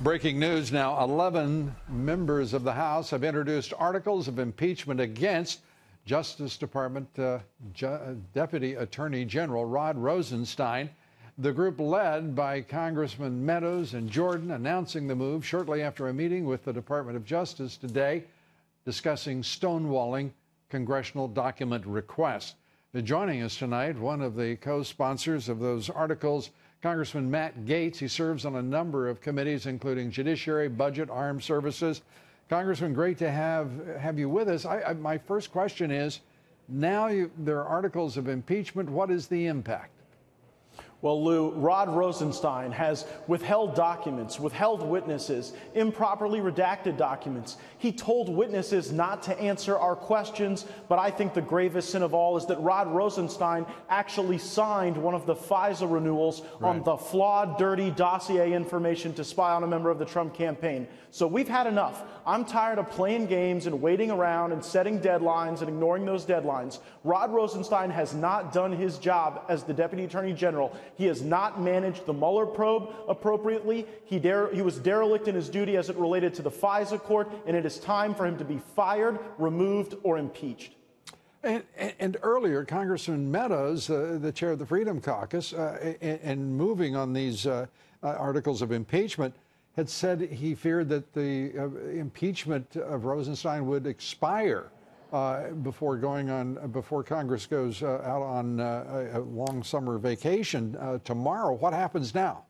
Breaking news now. 11 members of the House have introduced articles of impeachment against Justice Department Deputy Attorney General Rod Rosenstein. The group led by Congressman Meadows and Jordan announcing the move shortly after a meeting with the Department of Justice today discussing stonewalling congressional document requests. Joining us tonight, one of the co-sponsors of those articles, Congressman Matt Gaetz. He serves on a number of committees, including Judiciary, Budget, Armed Services. Congressman, great to have you with us. My first question is, now there are articles of impeachment. What is the impact? Well, Lou, Rod Rosenstein has withheld documents, withheld witnesses, improperly redacted documents. He told witnesses not to answer our questions, but I think the gravest sin of all is that Rod Rosenstein actually signed one of the FISA renewals on the flawed, dirty dossier information to spy on a member of the Trump campaign. So we've had enough. I'm tired of playing games and waiting around and setting deadlines and ignoring those deadlines. Rod Rosenstein has not done his job as the Deputy Attorney General. He has not managed the Mueller probe appropriately. He was derelict in his duty as it related to the FISA court, and it is time for him to be fired, removed, or impeached. And earlier, Congressman Meadows, the chair of the Freedom Caucus, and moving on these articles of impeachment, had said he feared that the impeachment of Rosenstein would expire before Congress goes out on a long summer vacation tomorrow. What happens now?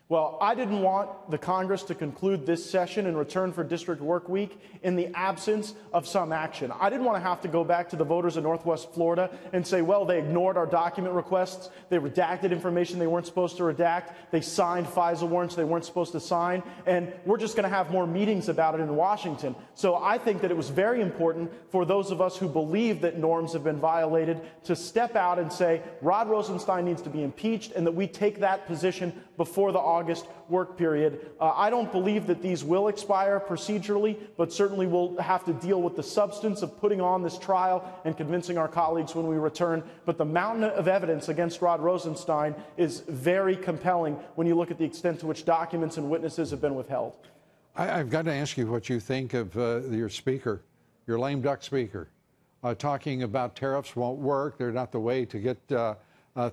Well, I didn't want the Congress to conclude this session in return for District Work Week in the absence of some action. I didn't want to have to go back to the voters of Northwest Florida and say, well, they ignored our document requests, they redacted information they weren't supposed to redact, they signed FISA warrants they weren't supposed to sign, and we're just going to have more meetings about it in Washington. So I think that it was very important for those of us who believe that norms have been violated to step out and say Rod Rosenstein needs to be impeached, and that we take that position before the August work period. I don't believe that these will expire procedurally, but certainly we'll have to deal with the substance of putting on this trial and convincing our colleagues when we return. But the mountain of evidence against Rod Rosenstein is very compelling when you look at the extent to which documents and witnesses have been withheld. I've got to ask you what you think of your speaker, your lame duck speaker, talking about tariffs won't work. They're not the way to get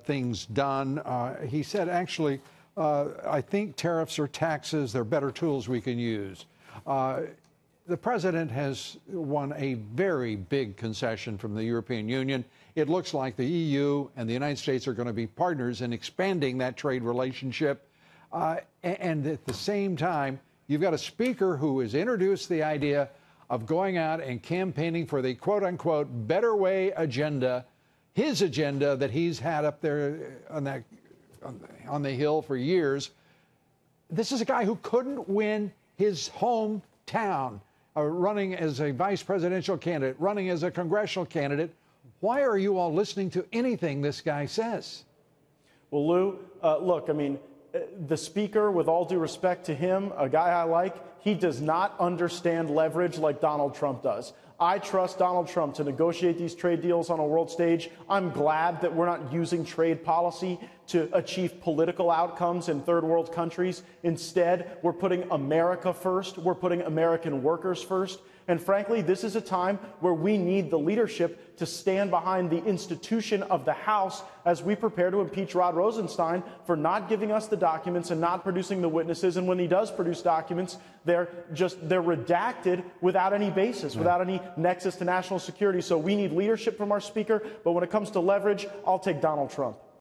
things done. He said, actually, I think tariffs or taxes, they're better tools we can use. The president has won a very big concession from the European Union. It looks like the EU and the United States are going to be partners in expanding that trade relationship. And at the same time, you've got a speaker who has introduced the idea of going out and campaigning for the quote-unquote better way agenda, his agenda that he's had up there on the Hill for years. This is a guy who couldn't win his hometown, running as a vice presidential candidate, running as a congressional candidate. Why are you all listening to anything this guy says? Well, Lou, look, I mean, the speaker, with all due respect to him, a guy I like, he does not understand leverage like Donald Trump does. I trust Donald Trump to negotiate these trade deals on a world stage. I'm glad that we're not using trade policy to achieve political outcomes in third world countries. Instead, we're putting America first. We're putting American workers first. And frankly, this is a time where we need the leadership to stand behind the institution of the House as we prepare to impeach Rod Rosenstein for not giving us the documents and not producing the witnesses. And when he does produce documents, they're redacted without any basis, without any nexus to national security. So we need leadership from our speaker. But when it comes to leverage, I'll take Donald Trump.